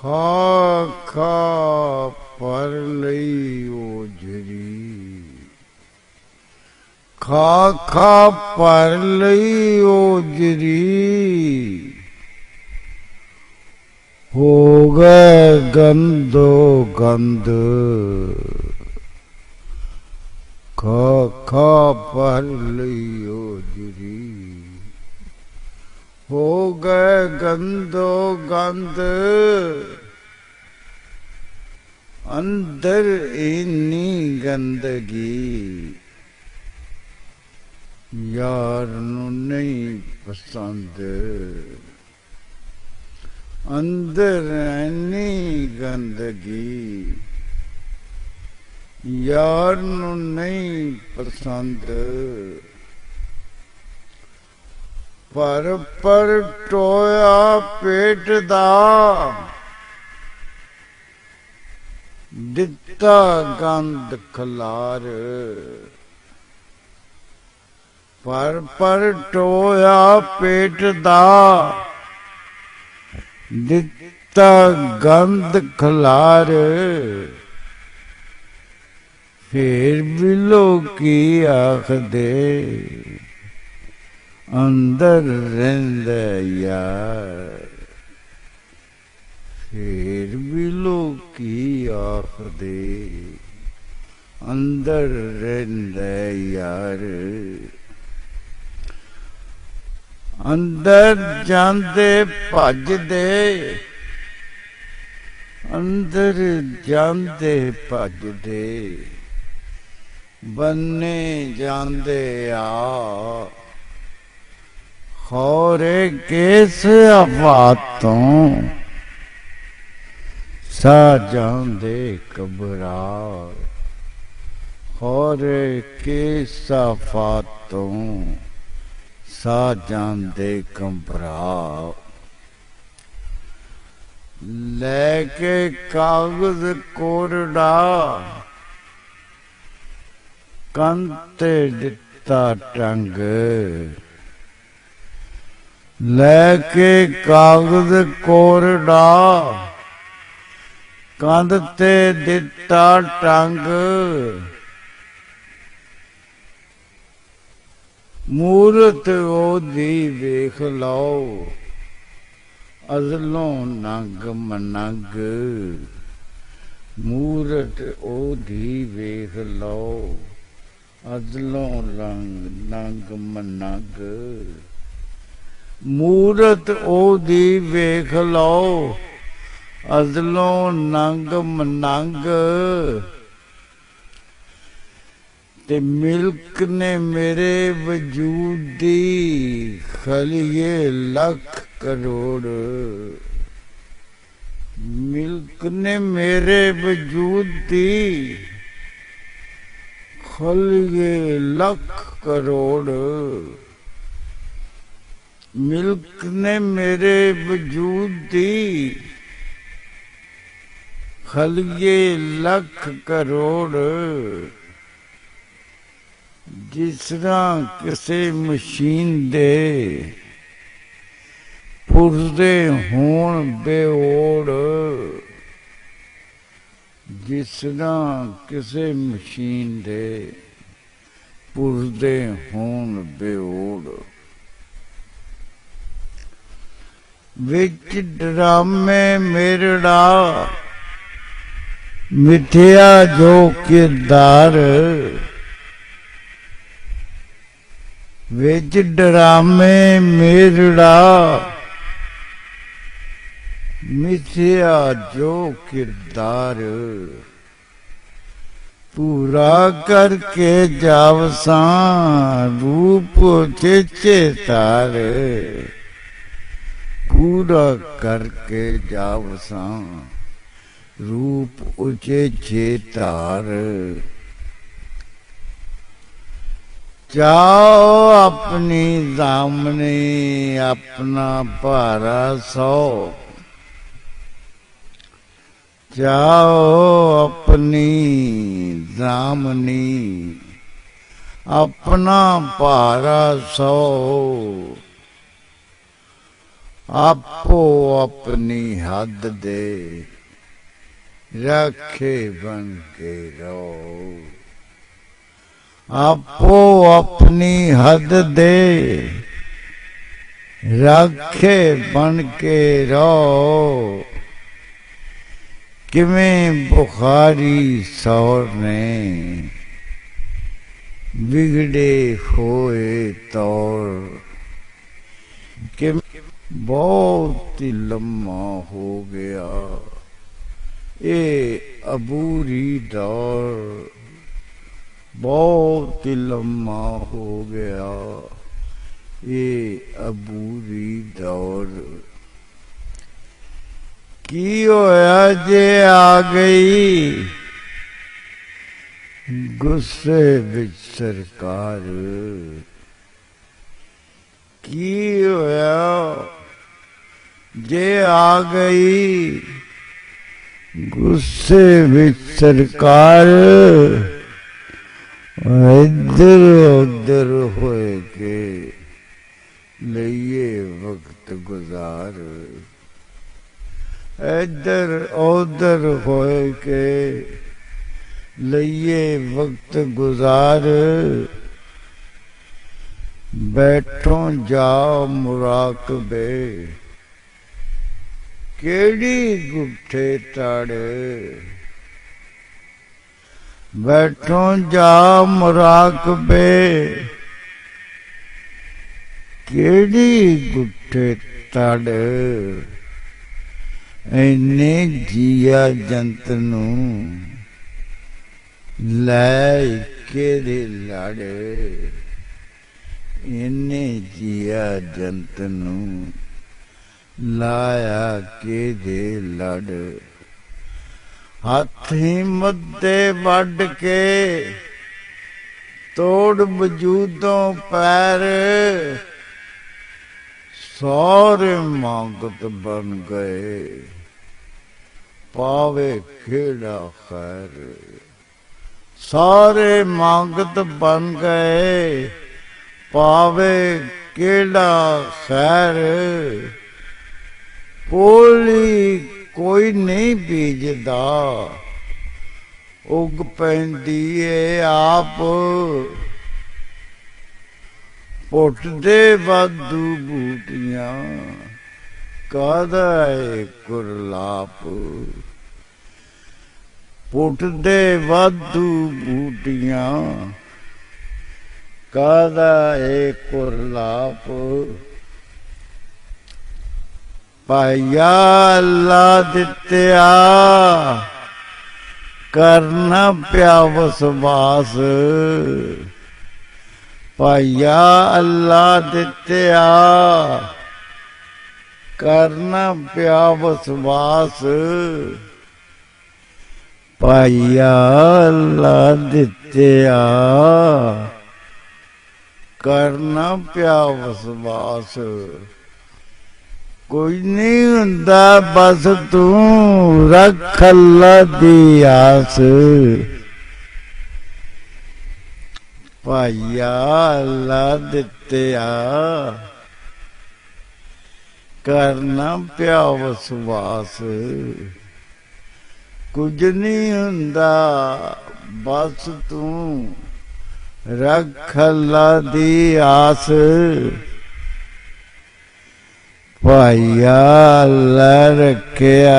ਖਾ ਖਾ ਪਰ ਲਈ ਓਜਰੀ, ਖਾ ਖਾ ਪਰ ਲਈ ਓਜਰੀ, ਹੋ ਗਏ ਗੰਦੋ ਗੰਦ, ਖਾ ਖਾ ਪਰ ਲਈ ਓਜਰੀ, ਹੋ ਗਏ ਗੰਦੋ ਗੰਦ, ਅੰਦਰ ਇੰਨੀ ਗੰਦਗੀ ਯਾਰ ਨੂੰ ਨਹੀਂ ਪਸੰਦ, ਅੰਦਰ ਇੰਨੀ ਗੰਦਗੀ ਯਾਰ ਨੂੰ ਨਹੀਂ ਪਸੰਦ, ਪਰ ਪਰ ਟੋਇਆ ਪੇਟ ਦਾ, ਦਿੱਤਾ ਗੰਦ ਖਲਾਰ, ਪਰ ਪਰ ਟੋਇਆ ਪੇਟ ਦਾ, ਦਿੱਤਾ ਗੰਦ ਖਲਾਰ, ਫੇਰ ਵੀ ਲੋਕੀ ਆਖਦੇ ਅੰਦਰ ਰਹਿੰਦਾ ਯਾਰ, ਫੇਰ ਵੀ ਲੋਕੀ ਆਖਦੇ ਅੰਦਰ ਰਹਿੰਦਾ ਯਾਰ, ਅੰਦਰ ਜਾਂਦੇ ਭੱਜਦੇ, ਅੰਦਰ ਜਾਂਦੇ ਭੱਜਦੇ, ਬੰਨੇ ਜਾਂਦੇ ਆ, ਖੋਰੇ ਕਿਸ ਆਫਾਤੋਂ ਸਾ ਜਾਂਦੇ ਘਬਰਾ, ਖੋਰੇ ਕਿਸ ਆਫਾਤੋਂ ਸਾ ਜਾਂਦੇ ਘਬਰਾ, ਲੈ ਕੇ ਕਾਗਜ਼ ਕੋਰੜਾ, ਕੰਧ ਤੇ ਦਿੱਤਾ ਟੰਗ, ਲੈ ਕੇ ਕਾਗਜ਼ ਕੋਰੜਾ, ਕੰਧ ਤੇ ਦਿੱਤਾ ਟੰਗ, ਮੂਰਤ ਉਹਦੀ ਵੇਖ ਲਓ, ਅਜ਼ਲੋਂ ਨੰਗ ਮਨੰਗ, ਮੂਰਤ ਉਹਦੀ ਵੇਖ ਲਓ, ਅਜ਼ਲੋਂ ਨੰਗ ਮਨੰਗ, ਮੂਰਤ ਉਹਦੀ ਵੇਖ ਲਓ, ਅਜ਼ਲੋਂ ਨੰਗ ਮਨੰਗ, ਤੇ ਮਿਲਕ ਨੇ ਮੇਰੇ ਵਜੂਦ ਦੀ ਖਲੀਏ ਲੱਖ ਕਰੋੜ, ਮਿਲਕ ਨੇ ਮੇਰੇ ਵਜੂਦ ਦੀ ਖਲੀਏ ਲੱਖ ਕਰੋੜ, ਮਿਲਕ ਨੇ ਮੇਰੇ ਵਜੂਦ ਦੀ ਖਲੀਏ ਲੱਖ ਕਰੋੜ, ਜਿਸ ਤਰ੍ਹਾਂ ਕਿਸੇ ਮਸ਼ੀਨ ਦੇ ਪੁਰਜ਼ੇ ਹੋਣ ਬੇਓੜ, ਜਿਸ ਤਰ੍ਹਾਂ ਕਿਸੇ ਮਸ਼ੀਨ ਦੇ ਪੁਰਜ਼ੇ ਹੋਣ ਬੇਓੜ, ਵਿੱਚ ਡਰਾਮੇ ਮੇਰੜਾ, ਮਿਥਿਆ ਜੋ ਕਿਰਦਾਰ, ਵਿੱਚ ਡਰਾਮੇ ਮੇਰੜਾ, ਮਿਥਿਆ ਜੋ ਕਿਰਦਾਰ, ਪੂਰਾ ਕਰਕੇ ਜਾਵਸਾਂ ਰੂਪ ਚੇਚੇ ਤਾਰ, ਪੂਰਾ ਕਰਕੇ ਜਾਵਸਾਂ ਰੂਪ ਉਚੇਚੇ ਤਾਰ, ਜਾਓ ਆਪਣੀ ਜ਼ਾਮਨੀ ਆਪਣਾ ਭਾਰਾ ਸੋ, ਜਾਓ ਆਪਣੀ ਜ਼ਾਮਨੀ ਆਪਣਾ ਭਾਰਾ ਸੋ, ਆਪੋ ਆਪਣੀ ਹੱਦ ਦੇ ਰਾਖੇ ਬਣ ਕੇ ਰਹੋ। ਆਪੋ ਆਪਣੀ ਹੱਦ ਦੇ ਰਾਖੇ ਬਣ ਕੇ ਰਹੋ। ਕਿਵੇਂ ਬੁਖਾਰੀ ਸੌਰ ਨੇ ਵਿਗੜੇ ਹੋਏ ਤੌਰ, ਕਿ ਬਹੁਤ ਹੀ ਲੰਮਾ ਹੋ ਗਿਆ ਇਹ ਅਬੂਰੀ ਦੌਰ, ਬਹੁਤ ਹੀ ਲੰਮਾ ਹੋ ਗਿਆ ਇਹ ਅਬੂਰੀ ਦੌਰ। ਕੀ ਹੋਇਆ ਜੇ ਆ ਗਈ ਗੁੱਸੇ ਵਿੱਚ ਸਰਕਾਰ? ਕੀ ਹੋਇਆ ਜੇ ਆ ਗਈ ਗੁੱਸੇ ਵਿੱਚ ਸਰਕਾਰ? ਇੱਧਰ ਉੱਧਰ ਹੋਏ ਕੇ ਲਈਏ ਵਕਤ ਗੁਜ਼ਾਰ, ਇੱਧਰ ਉੱਧਰ ਹੋਏ ਕੇ ਲਈਏ ਵਕਤ ਗੁਜ਼ਾਰ। ਬੈਠੋ ਜਾ ਮੁਰਾਕਬੇ ਕਿਹੜੀ ਗੁੱਠੇ ਤੜ, ਬੈਠੋ ਜਾ ਮੁਰਾਕਬੇ ਕਿਹੜੀ ਗੁੱਠੇ ਤੜ। ਇੰਨੇ ਜੀਆ ਜੰਤ ਨੂੰ ਲੈ ਕਿਹਦੇ ਲੜ, ਇੰਨੇ ਜੀਆ ਜੰਤ ਨੂੰ ਲਾਇਆ ਕਿਹਦੇ ਲੜ। ਹਾਥੀ ਮੱਦੇ ਵੱਢ ਕੇ ਤੋੜ ਵਜੂਦੋਂ ਪੈਰ, ਸਾਰੇ ਮੰਗਤ ਬਣ ਗਏ ਪਾਵੇ ਕਿਹੜਾ ਖੈਰ। ਸਾਰੇ ਮੰਗਤ ਬਣ ਗਏ ਪਾਵੇ ਕਿਹੜਾ ਖੈਰ। ਪੋਲੀ ਕੋਈ ਨਹੀਂ ਬੀਜਦਾ ਉਗ ਪੈਂਦੀ ਏ ਆਪ, ਪੁੱਟਦੇ ਵਾਧੂ ਬੂਟੀਆਂ ਕਾਹਦਾ ਏ ਕੁਰਲਾਪ। ਪੁੱਟਦੇ ਵਾਧੂ ਬੂਟੀਆਂ ਕਾਹਦਾ ਏ ਕੁਰਲਾਪ। ਪਾਇਆ ਅੱਲਾ ਦਿੱਤਿਆ ਕਰਨਾ ਪਿਆ ਵਸਵਾਸ, ਪਾਇਆ ਅੱਲਾ ਦਿੱਤਿਆ ਕਰਨਾ ਪਿਆ ਵਸਵਾਸ। ਪਾਇਆ ਅੱਲਾ ਦਿੱਤਿਆ ਕਰਨਾ ਪਿਆ ਵਸਵਾਸ। ਕੋਈ ਨਹੀਂ ਹੁੰਦਾ ਬਸ ਤੂੰ ਰੱਖ ਅੱਲਾ ਦੀ ਆਸ। ਪਾਇਆ ਅੱਲਾ ਦਿੱਤਿਆ ਕਰਨਾ ਪਿਆ ਵਸਵਾਸ। ਕੁਝ ਨਹੀਂ ਹੁੰਦਾ ਬਸ ਤੂੰ ਰੱਖ ਅੱਲਾ ਦੀ ਆਸ। ਪਾਇਆ ਅੱਲਾ ਰੱਖਿਆ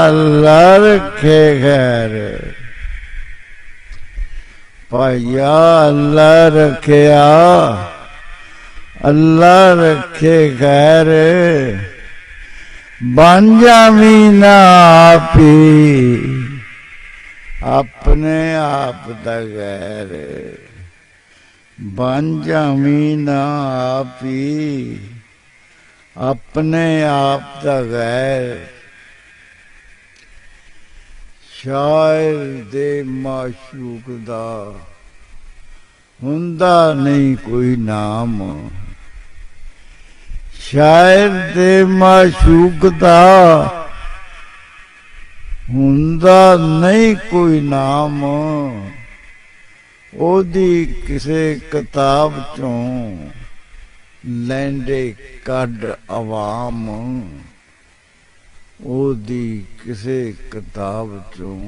ਅੱਲਾ ਰੱਖੇ ਖੈਰ। ਪਾਇਆ ਅੱਲਾ ਰੱਖਿਆ ਅੱਲਾ ਰੱਖੇ ਖੈਰ। ਬਣ ਜਾਵੀਂ ਨਾ ਆਪੀ ਆਪਣੇ ਆਪ ਦਾ ਗੈਰ। ਬਣ ਜਾਵੀਂ ਨਾ ਆਪੀ ਆਪਣੇ ਆਪ ਦਾ ਗੈਰ। ਸ਼ਾਇਰ ਦੇ ਮਾਸ਼ੂਕ ਦਾ ਹੁੰਦਾ ਨਹੀਂ ਕੋਈ ਨਾਮ। ਸ਼ਾਇਰ ਦੇ ਮਾਸ਼ੂਕ ਦਾ ਹੁੰਦਾ ਨਹੀਂ ਕੋਈ ਨਾਮ। ਉਹਦੀ ਕਿਸੇ ਕਿਤਾਬ ਚੋਂ ਲੈਂਦੇ ਕੱਢ ਆਵਾਮ ਉਹਦੀ ਕਿਸੇ ਕਿਤਾਬ ਚੋਂ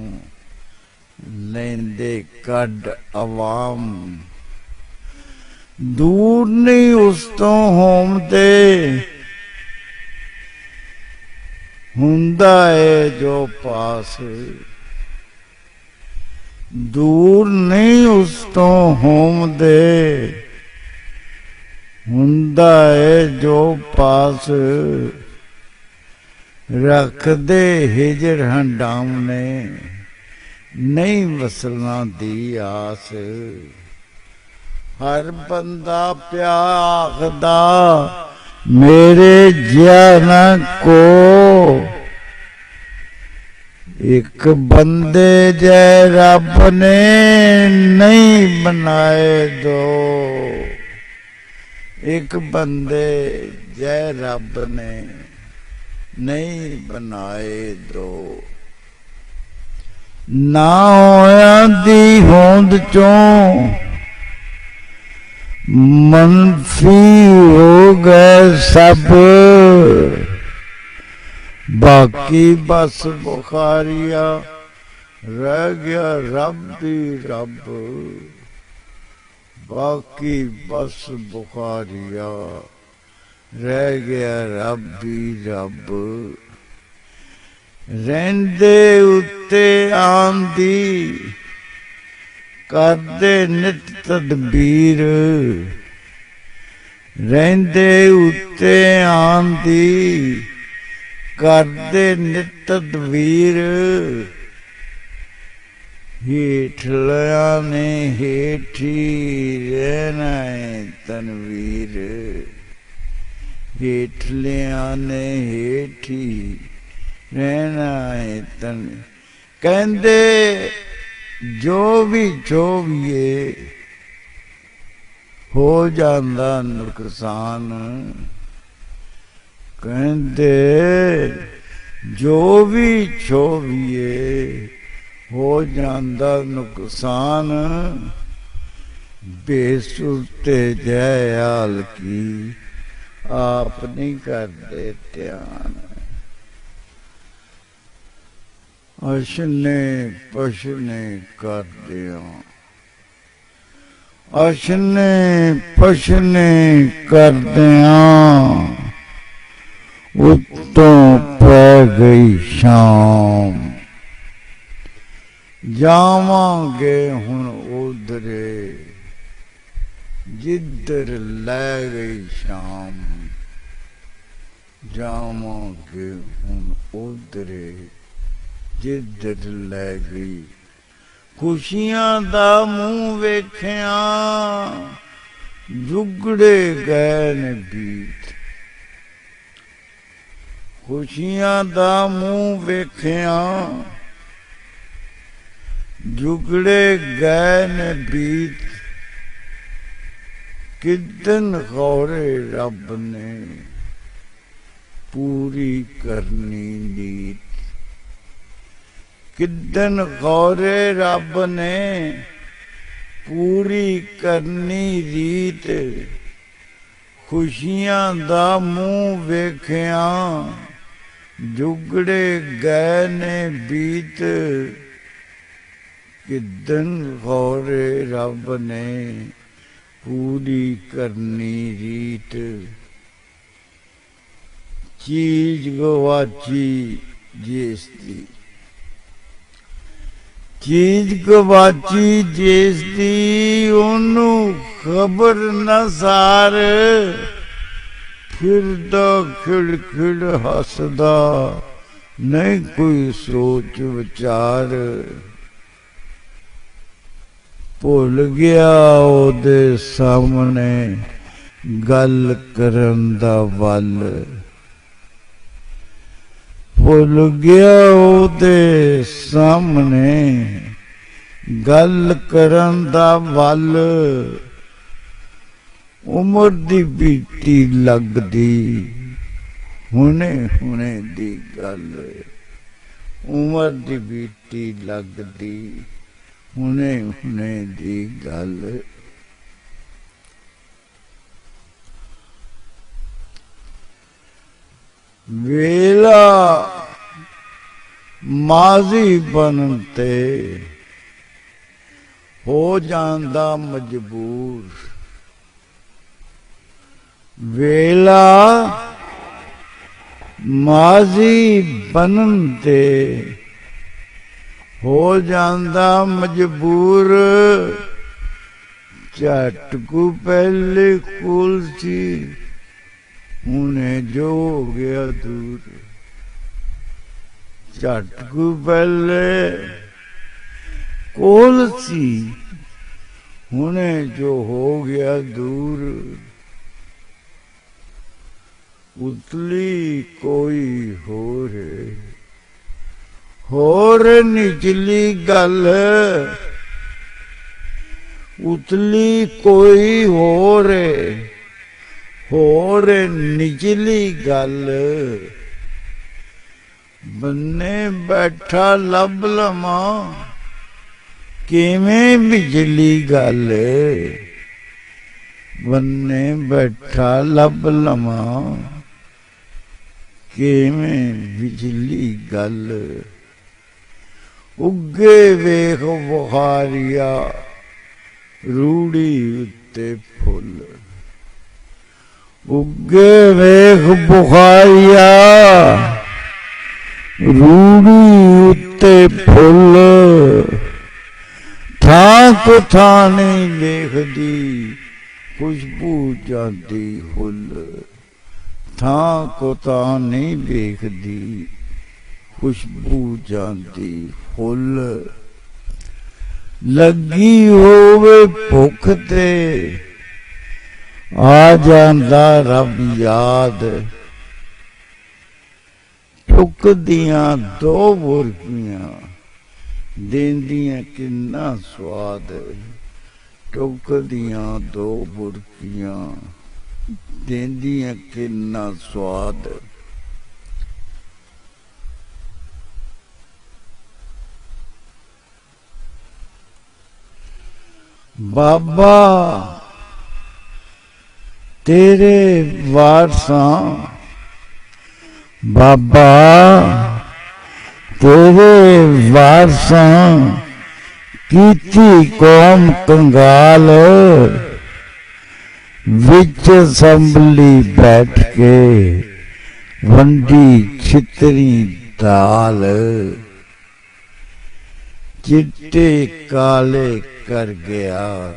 ਲੈਂਦੇ ਕੱਢ ਆਵਾਮ ਦੂਰ ਨਹੀਂ ਉਸ ਤੋਂ ਹੋਮ ਤੇ ਹੁੰਦਾ ਏ ਜੋ ਪਾਸ ਦੂਰ ਨਹੀਂ ਉਸ ਤੋਂ ਹੋਮ ਦੇ ਹੁੰਦਾ ਏ ਜੋ ਪਾਸ ਰੱਖਦੇ ਹਿਜਰ ਹੰਡਾਮ ਨੇ ਨਹੀਂ ਵਸਲਾਂ ਦੀ ਆਸ ਹਰ ਬੰਦਾ ਪਿਆ ਆਖਦਾ ਮੇਰੇ ਜਿਆ ਨਾ ਕੋ ਇੱਕ ਬੰਦੇ ਜੈ ਰੱਬ ਨੇ ਨਹੀਂ ਬਣਾਏ ਦੋ ਇੱਕ ਬੰਦੇ ਜੈ ਰੱਬ ਨੇ ਨਹੀਂ ਬਣਾਏ ਦੋ ਨਾ ਹੋਇਆ ਦੀ ਹੋਂਦ ਚੋਂ मनफी हो गए सब बाकी बस बुखारिया रह गया रब ही रब बाकी बस बुखारिया रह गया रब ही रब रहंदे उत्ते आंदी ਕਰਦੇ ਨਿਤ ਤਦਬੀਰ ਰਹਿੰਦੇ ਉੱਤੇ ਆਂਦੀ ਕਰਦੇ ਨਿਤ ਤਦਬੀਰ ਹੇਠਲਿਆਂ ਨੇ ਹੇਠੀ ਰਹਿਣਾ ਏ ਤਨਵੀਰ ਹੇਠਲਿਆਂ ਨੇ ਹੇਠੀ ਰਹਿਣਾ ਏ ਤਨ ਕਹਿੰਦੇ ਜੋ ਵੀ ਹੋ ਜਾਂਦਾ ਨੁਕਸਾਨ ਕਹਿੰਦੇ ਜੋ ਵੀ ਹੋ ਜਾਂਦਾ ਨੁਕਸਾਨ ਬੇਸੁਰਤੇ ਜੈ ਹਾਲ ਕੀ ਆਪ ਨਹੀਂ ਕਰਦੇ ਧਿਆਨ ਅਸ਼ਨੇ ਪਸ਼ਨੇ ਕਰਦਿਆਂ ਅਸ਼ਨੇ ਪਸ਼ਨੇ ਕਰਦਿਆਂ ਉੱਤੋਂ ਪੈ ਗਈ ਸ਼ਾਮ ਜਾਵਾਂਗੇ ਹੁਣ ਉਧਰੇ ਜਿੱਧਰ ਲੈ ਗਈ ਸ਼ਾਮ ਜਾਵਾਂਗੇ ਹੁਣ ਉਧਰੇ ਜਿੱਧਰ ਲੈ ਗਈ ਖੁਸ਼ੀਆਂ ਦਾ ਮੂੰਹ ਵੇਖਿਆ ਜੁਗੜੇ ਗਏ ਨੇ ਬੀਤ ਖੁਸ਼ੀਆਂ ਦਾ ਮੂੰਹ ਵੇਖਿਆ ਜੁਗੜੇ ਗਏ ਨੇ ਬੀਤ ਕਿਦਨ ਖੌਰੇ ਰੱਬ ਨੇ ਪੂਰੀ ਕਰਨੀ ਨੀਤ ਕਿਦਨ ਗੌਰੇ ਰੱਬ ਨੇ ਪੂਰੀ ਕਰਨੀ ਰੀਤ ਖੁਸ਼ੀਆਂ ਦਾ ਮੂੰਹ ਵੇਖਿਆ ਜੁਗੜੇ ਗਏ ਨੇ ਬੀਤ ਕਿਦਨ ਗੌਰੇ ਰੱਬ ਨੇ ਪੂਰੀ ਕਰਨੀ ਰੀਤ ਚੀਜ਼ ਗਵਾਚੀ ਜਿਸ ਦੀ ਚੀਜ਼ ਗਵਾਚੀ ਜਿਸ ਦੀ ਉਹਨੂੰ ਖਬਰ ਨਾ ਸਾਰ ਫਿਰਦਾ ਖਿੜ ਖਿੜ ਹੱਸਦਾ ਨਹੀਂ ਕੋਈ ਸੋਚ ਵਿਚਾਰ ਭੁੱਲ ਗਿਆ ਉਹਦੇ ਸਾਹਮਣੇ ਗੱਲ ਕਰਨ ਦਾ ਵੱਲ ਭੁੱਲ ਗਿਆ ਉਹਦੇ ਸਾਹਮਣੇ ਗੱਲ ਕਰਨ ਦਾ ਵੱਲ ਉਮਰ ਦੀ ਬੀਤੀ ਲੱਗਦੀ ਹੁਣੇ ਹੁਣੇ ਦੀ ਗੱਲ ਉਮਰ ਦੀ ਬੀਤੀ ਲੱਗਦੀ ਹੁਣੇ ਹੁਣੇ ਦੀ ਗੱਲ ਵੇਲਾ ਮਾਜ਼ੀ ਬਣਨ ਤੇ ਹੋ ਜਾਂਦਾ ਮਜਬੂਰ। ਵੇਲਾ ਮਾਜ਼ੀ ਬਣਨ ਤੇ ਹੋ ਜਾਂਦਾ ਮਜਬੂਰ। ਝਟ ਕੋ ਪਹਿਲੇ ਕੋਲ ਸੀ, ਹੁਣੇ ਜੋ ਹੋ ਗਿਆ ਦੂਰ। ਝਟ ਕੋ ਪਹਿਲੇ ਕੋਲ ਸੀ, ਹੁਣੇ ਜੋ ਹੋ ਗਿਆ ਦੂਰ। ਉਤਲੀ ਕੋਈ ਹੋਰ ਨਿਚਲੀ ਗੱਲ, ਉਤਲੀ ਕੋਈ ਹੋਰ ਨਿਚਲੀ ਗੱਲ। ਬੰਨੇ ਬੈਠਾ ਲੱਭ ਲਵਾਂ, ਕਿਵੇਂ ਬਿਜਲੀ ਗੱਲ। ਬੰਨੇ ਬੈਠਾ ਲੱਭ ਲਵਾਂ, ਕਿਵੇਂ ਬਿਜਲੀ ਗੱਲ। ਉੱਗੇ ਵੇਖ ਬੁਖਾਰੀਆ, ਰੂੜੀ ਉੱਤੇ ਫੁੱਲ। ਉੱਗੇ ਵੇਖ ਬੁਖਾਰੀਆ, ਰੂੜੀ ਉੱਤੇ ਫੁੱਲ। ਥਾਂ ਕੋ ਥਾਂ ਨਹੀਂ ਵੇਖਦੀ, ਖੁਸ਼ਬੂ ਜਾਂਦੀ ਹੁੱਲ। ਥਾਂ ਕੋ ਥਾਂ ਨਹੀਂ ਵੇਖਦੀ, ਖੁਸ਼ਬੂ ਜਾਂਦੀ ਹੁੱਲ। ਲੱਗੀ ਹੋਵੇ ਭੁੱਖ ਤੇ ਆ ਜਾਂਦਾ ਰੱਬ ਯਾਦ। ਟੁੱਕਦੀਆਂ ਦੋ ਬੁਰਕੀਆਂ, ਦੇਂਦੀਆਂ ਕਿੰਨਾ ਸਵਾਦ। ਟੁੱਕਦੀਆਂ ਦੋ ਬੁਰਕੀਆਂ, ਦੇਂਦੀਆਂ ਕਿੰਨਾ ਸਵਾਦ। ਬਾਬਾ ਤੇਰੇ ਵਾਰਸਾਂ, ਬਾਬਾ ਤੇਰੇ ਵਾਰਸਾਂ, ਕੀਤੀ ਕੌਮ ਕੰਗਾਲ। ਵਿੱਚ ਸੰਭਲੀ ਬੈਠ ਕੇ, ਵੰਡੀ ਛਿਤਰੀ ਦਾਲ। ਚਿੱਟੇ ਕਾਲੇ ਕਰ ਗਿਆ,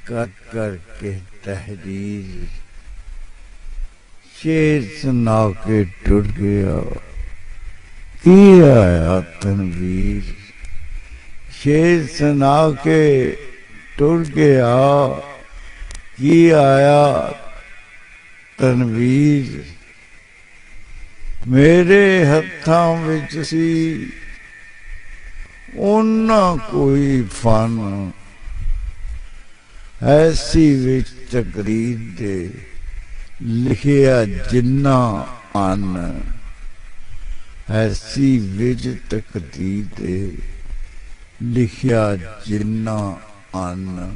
ਕਰ ਕਰਕੇ ਤਹਿਰੀਰ। ਸ਼ੇਰ ਸੁਣਾ ਕੇ ਟੁੱਟ ਗਿਆ, ਕੀ ਆਇਆ ਤਨਵੀਰ। ਸ਼ੇਰ ਸੁਣਾ ਕੇ ਟੁੱਟ ਗਿਆ, ਕੀ ਆਇਆ ਤਨਵੀਰ। ਮੇਰੇ ਹੱਥਾਂ ਵਿੱਚ ਸੀ ਉਹਨਾਂ ਕੋਈ ਫਨ, ਐਸੀ ਵਿੱਚ ਤਕਰੀਰ ਦੇ ਲਿਖਿਆ ਜਿੰਨਾ ਅੰਨ। ਐਸੀ ਵਿੱਚ ਤਕਦੀਰ ਦੇ ਲਿਖਿਆ ਜਿੰਨਾ ਅੰਨ।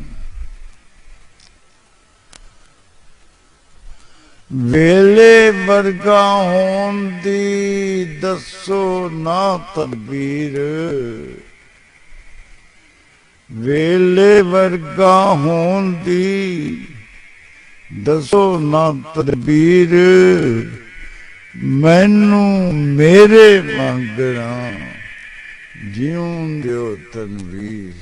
ਵੇਲੇ ਵਰਗਾ ਹੋਣ ਦੀ ਦੱਸੋ ਨਾ ਤਦਬੀਰ। ਵੇਲੇ ਵਰਗਾ ਹੋਣ ਦੀ ਦੱਸੋ ਨਾ ਤਦਬੀਰ। ਮੈਨੂੰ ਮੇਰੇ ਮੰਗਣਾ ਜਿਉਂ ਦਿਓ ਤਨਵੀਰ।